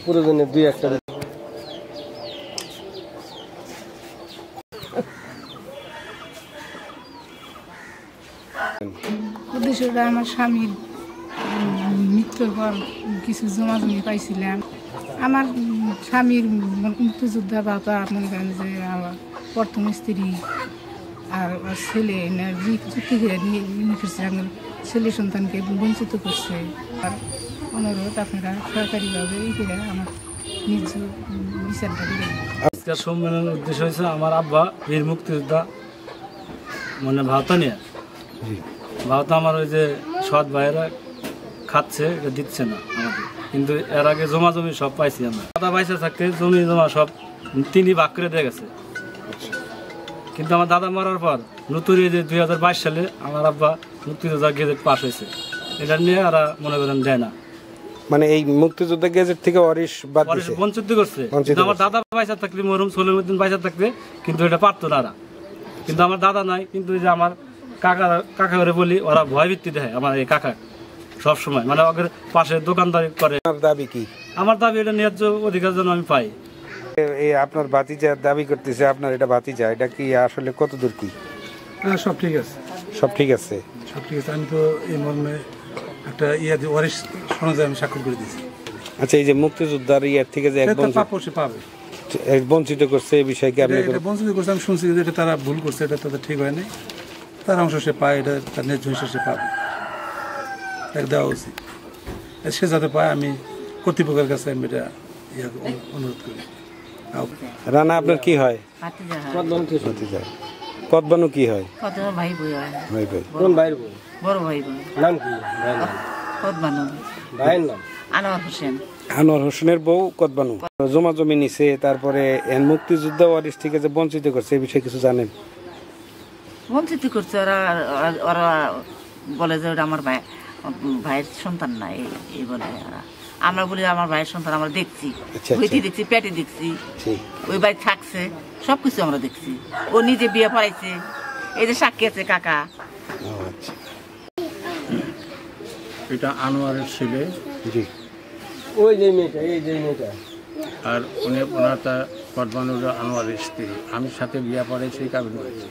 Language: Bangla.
পুরোজনের 2-1টা উদ্দেশ্যটা আমার স্বামীর মৃত্যুর পর কিছু জমা জমি পাইছিলাম। আমার স্বামীর মুক্তিযোদ্ধা বাবা মনে করেন যে আমার প্রথম স্ত্রী আর ছেলে চুক্তি করে নিয়ে ছেলে সন্তানকে বঞ্চিত করছে। আর অনুরোধ আপনারা সরকারিভাবে এই করে আমার নিজ বিচারটা দিলেন। আজকের সম্মেলনের উদ্দেশ্য হয়েছে আমার আব্বা বীর মুক্তিযোদ্ধা মানে ভাওতা নিয়ে ভাওতা আমার ওই যে সৎ ভাইয়েরা খাচ্ছে এটা দিচ্ছে না আমাকে, কিন্তু এর আগে জমা জমি সব পাইছি আমরা। দাদা পয়সা থাকতে জমি জমা সব তিনি ভাগ করে দিয়ে গেছে, কিন্তু আমার দাদা মরার পর নতুন এই যে 2022 সালে আমার আব্বা মুক্তিযোদ্ধা গেজেট পাস হয়েছে, এটা নিয়ে ওরা মনে করেন দেয় না। মানে এই মুক্তিযোদ্ধা গেজেট থেকে বঞ্চিত করছে। আমার দাদা পয়সা থাকলে মরহুম সলিমউদ্দিন পয়সা থাকবে, কিন্তু এটা পারতো না। কিন্তু আমার দাদা নাই, কিন্তু এই যে আমার কাকা করে বলি, ওরা ভয় ভিত্তি দেয় আমার এই কাকা সব সময়, মানে ওদের পাশে দোকানদারি করে। দাবি কি? আমার দাবি এটা ন্যায্য অধিকার যেন আমি পাই। আপনার ভাতিজা দাবি করতেছে আপনার এটা ভাতিজা, এটা কি আসলে কতদূর কি? সব ঠিক আছে, সব ঠিক আছে, সব ঠিক আছে। আমি তো এই মর্মে একটা ওয়ারিশ সনদে আমি স্বাক্ষর করে দিয়েছি। আচ্ছা, এই যে মুক্তিযোদ্ধার থেকে যে পাবে বঞ্চিত করছে এই বিষয়ে কি আপনি? বঞ্চিত করছে আমি শুনছি যে এটা তারা ভুল করছে, এটা তাদের ঠিক হয় নাই। তার অংশ সে পায়, এটা তার ন্যায্য হিসেবে সে পাবে, তাকে দেওয়া উচিত। সে যাতে পায় আমি কর্তৃপক্ষের কাছে আমি এটা অনুরোধ করি। রানা আপনার কি হয়? কদবানু কি হয়? ভাই বই ভাই ভাই। কোন ভাইয়ের বই? বড় ভাই বই। নাম কি? কদবানু। ভাইয়ের নাম আনোয়ার হোসেন। আনোয়ার হোসেনের বউ কদবানু জমা জমি নিছে, তারপরে মুক্তিযোদ্ধা ওয়ারিশ থেকে যে বঞ্চিত করছে এই বিষয়ে কিছু জানেন? বঞ্চিত করছে ওরা বলে যে ওটা আমার ভাইয়ের সন্তান না, এই বলে ওরা। আমরা বলি আমার ভাইয়ের সন্তান, আমরা দেখছি, হইতে দেখছি, পেটে দেখছি, ওই বাড়ি থাকছে, সবকিছু আমরা দেখছি। ও নিজে বিয়ে পড়াইছে, এই যে সাক্ষী আছে কাকা। এটা আনোয়ারের ছেলে, ওই যে মেয়েটা, এই যে মেয়েটা, আর ওনার কদবানুর আনোয়ারের স্ত্রী। আমি সাথে বিয়ে পড়াইছি, কাবিন করেছি।